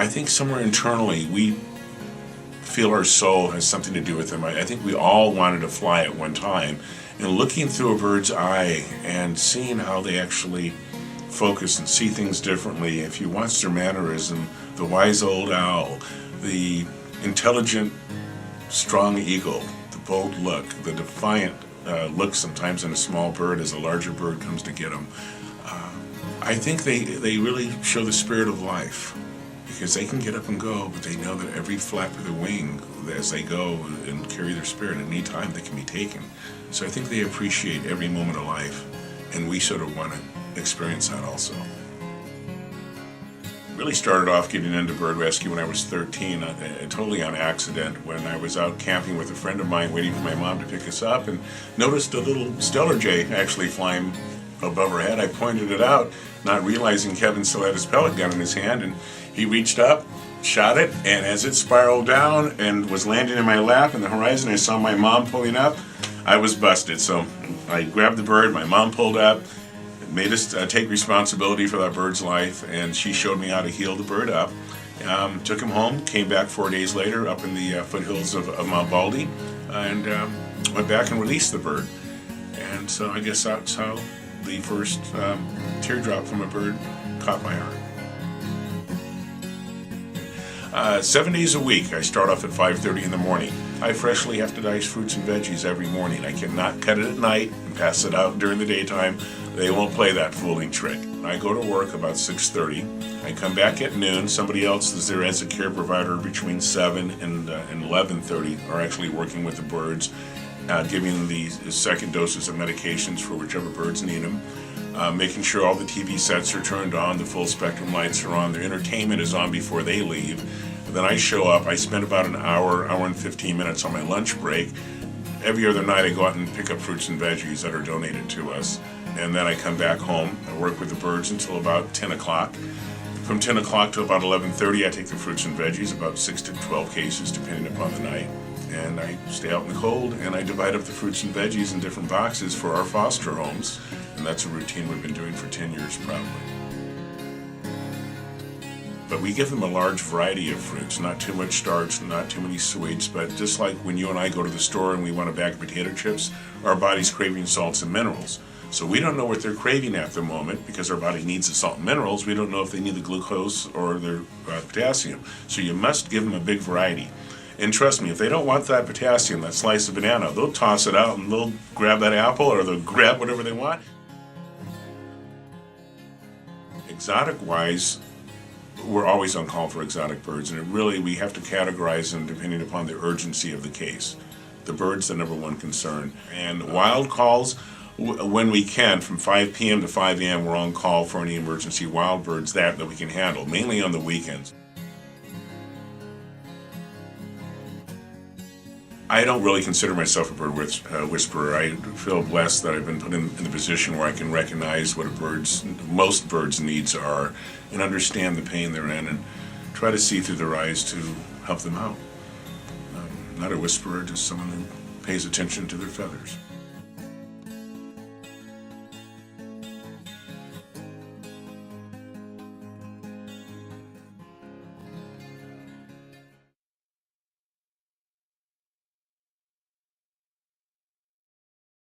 I think somewhere internally we feel our soul has something to do with them. I think we all wanted to fly at one time. And looking through a bird's eye and seeing how they actually focus and see things differently, if you watch their mannerism, the wise old owl, the intelligent, strong eagle, the bold look, the defiant look sometimes in a small bird as a larger bird comes to get them, I think they really show the spirit of life. Because they can get up and go, but they know that every flap of their wing, as they go and carry their spirit, at any time they can be taken. So I think they appreciate every moment of life, and we sort of want to experience that also. Really started off getting into bird rescue when I was 13, totally on accident, when I was out camping with a friend of mine waiting for my mom to pick us up, and noticed a little stellar jay actually flying above her head. I pointed it out, not realizing Kevin still had his pellet gun in his hand, and he reached up, shot it, and as it spiraled down and was landing in my lap in the horizon, I saw my mom pulling up. I was busted, so I grabbed the bird, my mom pulled up, made us take responsibility for that bird's life, and she showed me how to heal the bird up. Took him home, came back 4 days later up in the foothills of Mount Baldy, and went back and released the bird. And so I guess that's how the first teardrop from a bird caught my heart. 7 days a week, I start off at 5:30 in the morning. I freshly have to dice fruits and veggies every morning. I cannot cut it at night and pass it out during the daytime. They won't play that fooling trick. I go to work about 6:30. I come back at noon. Somebody else is there as a care provider between 7 and 11:30, are actually working with the birds, giving the second doses of medications for whichever birds need them. Making sure all the TV sets are turned on, the full spectrum lights are on, their entertainment is on before they leave. And then I show up, I spend about an hour and 15 minutes on my lunch break. Every other night I go out and pick up fruits and veggies that are donated to us. And then I come back home, I work with the birds until about 10 o'clock. From 10 o'clock to about 11:30 I take the fruits and veggies, about 6 to 12 cases depending upon the night. And I stay out in the cold and I divide up the fruits and veggies in different boxes for our foster homes. And that's a routine we've been doing for 10 years probably. But we give them a large variety of fruits, not too much starch, not too many sweets, but just like when you and I go to the store and we want a bag of potato chips, our body's craving salts and minerals. So we don't know what they're craving at the moment because our body needs the salt and minerals. We don't know if they need the glucose or their potassium. So you must give them a big variety. And trust me, if they don't want that potassium, that slice of banana, they'll toss it out and they'll grab that apple or they'll grab whatever they want. Exotic-wise, we're always on call for exotic birds, and we have to categorize them depending upon the urgency of the case. The bird's the number one concern. And wild calls, when we can, from 5 p.m. to 5 a.m., we're on call for any emergency wild birds that we can handle, mainly on the weekends. I don't really consider myself a bird whisperer. I feel blessed that I've been put in the position where I can recognize what most birds' needs are and understand the pain they're in and try to see through their eyes to help them out. Not a whisperer, just someone who pays attention to their feathers.